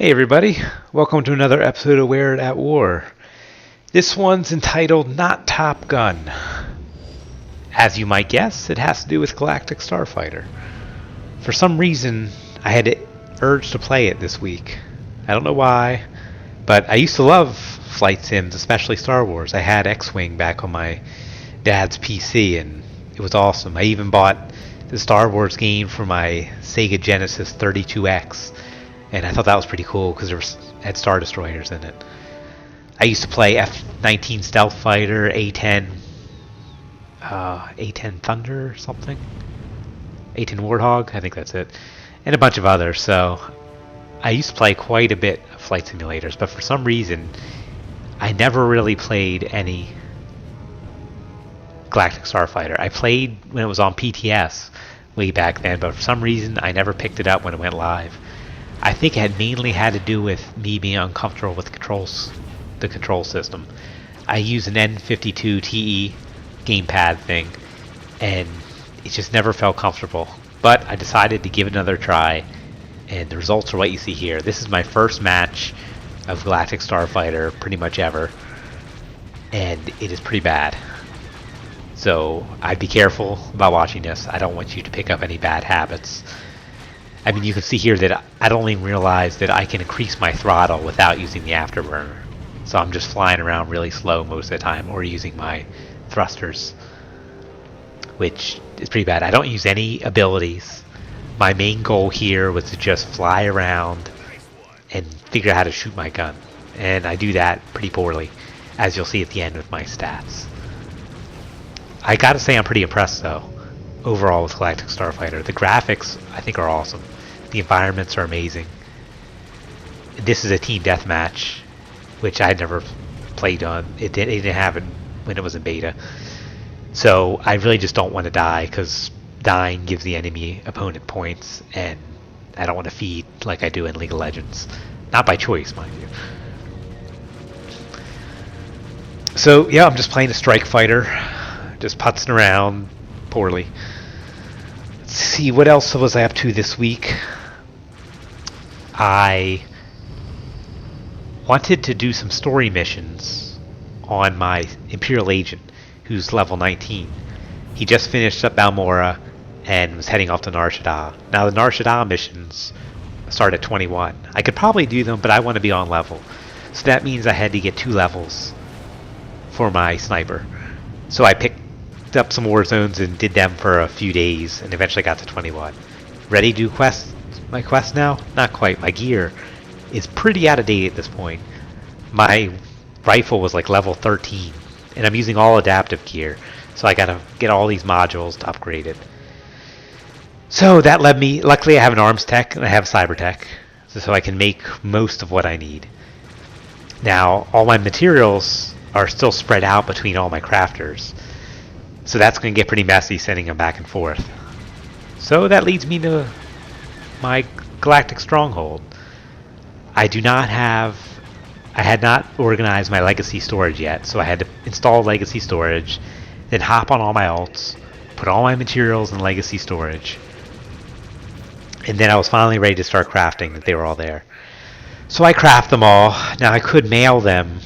Hey everybody, welcome to another episode of Werit at War. This one's entitled Not Top Gun. As you might guess, it has to do with Galactic Starfighter. For some reason, I had the urge to play it this week. I don't know why, but I used to love flight sims, especially Star Wars. I had X-Wing back on my dad's PC and it was awesome. I even bought the Star Wars game for my Sega Genesis 32X. And I thought that was pretty cool because had Star Destroyers in it. I used to play F-19 Stealth Fighter, A-10 Thunder or something. A-10 Warthog, I think that's it. And a bunch of others. So I used to play quite a bit of flight simulators, but for some reason I never really played any Galactic Starfighter. I played when it was on PTS way back then, but for some reason I never picked it up when it went live. I think it had mainly had to do with me being uncomfortable with the control system. I use an N52 TE gamepad thing, and it just never felt comfortable. But I decided to give it another try, and the results are what you see here. This is my first match of Galactic Starfighter pretty much ever, and it is pretty bad. So I'd be careful about watching this. I don't want you to pick up any bad habits. I mean, you can see here that I don't even realize that I can increase my throttle without using the afterburner. So I'm just flying around really slow most of the time, or using my thrusters, which is pretty bad. I don't use any abilities. My main goal here was to just fly around and figure out how to shoot my gun. And I do that pretty poorly, as you'll see at the end with my stats. I gotta say I'm pretty impressed though. Overall with Galactic Starfighter. The graphics, I think, are awesome. The environments are amazing. This is a team deathmatch, which I had never played on. It didn't have it when it was in beta. So I really just don't want to die, because dying gives the enemy opponent points, and I don't want to feed like I do in League of Legends. Not by choice, mind you. So yeah, I'm just playing a strike fighter. Just putzing around poorly. Let's see, what else was I up to this week? I wanted to do some story missions on my Imperial Agent, who's level 19. He just finished up Balmora and was heading off to Nar Shaddaa. Now the Nar Shaddaa missions start at 21. I could probably do them, but I want to be on level. So that means I had to get 2 levels for my sniper. So I picked up some war zones and did them for a few days and eventually got to 21. Ready to do my quest now? Not quite. My gear is pretty out of date at this point. My rifle was like level 13 and I'm using all adaptive gear, so I gotta get all these modules to upgrade it. So that led me, luckily I have an arms tech and I have cyber tech, so I can make most of what I need. Now all my materials are still spread out between all my crafters, so that's going to get pretty messy sending them back and forth. So that leads me to my Galactic Stronghold. I had not organized my legacy storage yet, so I had to install legacy storage, then hop on all my alts, put all my materials in legacy storage, and then I was finally ready to start crafting that they were all there. So I craft them all. Now I could mail them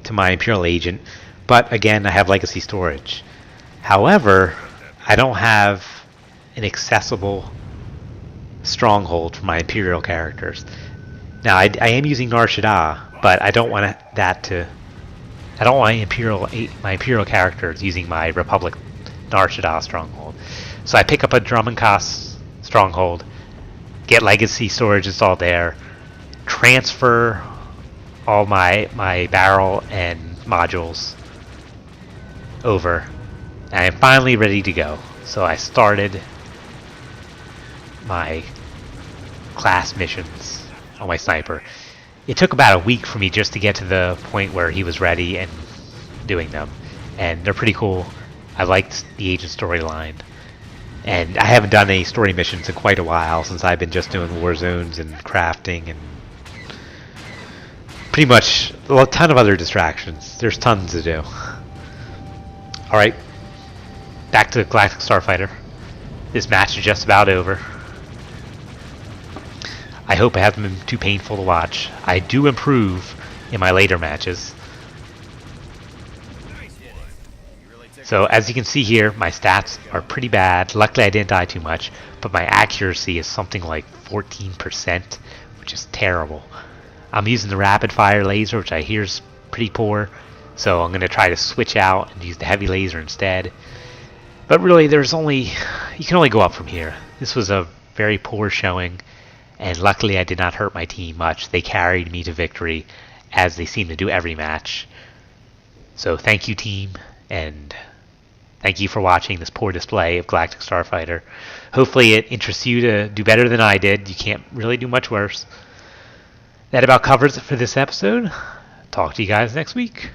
to my Imperial Agent, but again I have legacy storage. However, I don't have an accessible stronghold for my Imperial characters. Now, I am using Nar Shaddaa, but I don't want I don't want my Imperial characters using my Republic Nar Shaddaa stronghold. So I pick up a Drummonkoss stronghold, get legacy storage installed there, transfer all my barrel and modules over. And I'm finally ready to go. So I started my class missions on my sniper. It took about a week for me just to get to the point where he was ready and doing them. And they're pretty cool. I liked the agent storyline. And I haven't done any story missions in quite a while, since I've been just doing war zones and crafting and pretty much a ton of other distractions. There's tons to do. Alright. Back to Galactic Starfighter. This match is just about over. I hope it hasn't been too painful to watch. I do improve in my later matches. So as you can see here, my stats are pretty bad. Luckily I didn't die too much, but my accuracy is something like 14%, which is terrible. I'm using the rapid fire laser, which I hear is pretty poor, so I'm going to try to switch out and use the heavy laser instead. But really, you can only go up from here. This was a very poor showing, and luckily I did not hurt my team much. They carried me to victory, as they seem to do every match. So thank you, team, and thank you for watching this poor display of Galactic Starfighter. Hopefully it interests you to do better than I did. You can't really do much worse. That about covers it for this episode. Talk to you guys next week.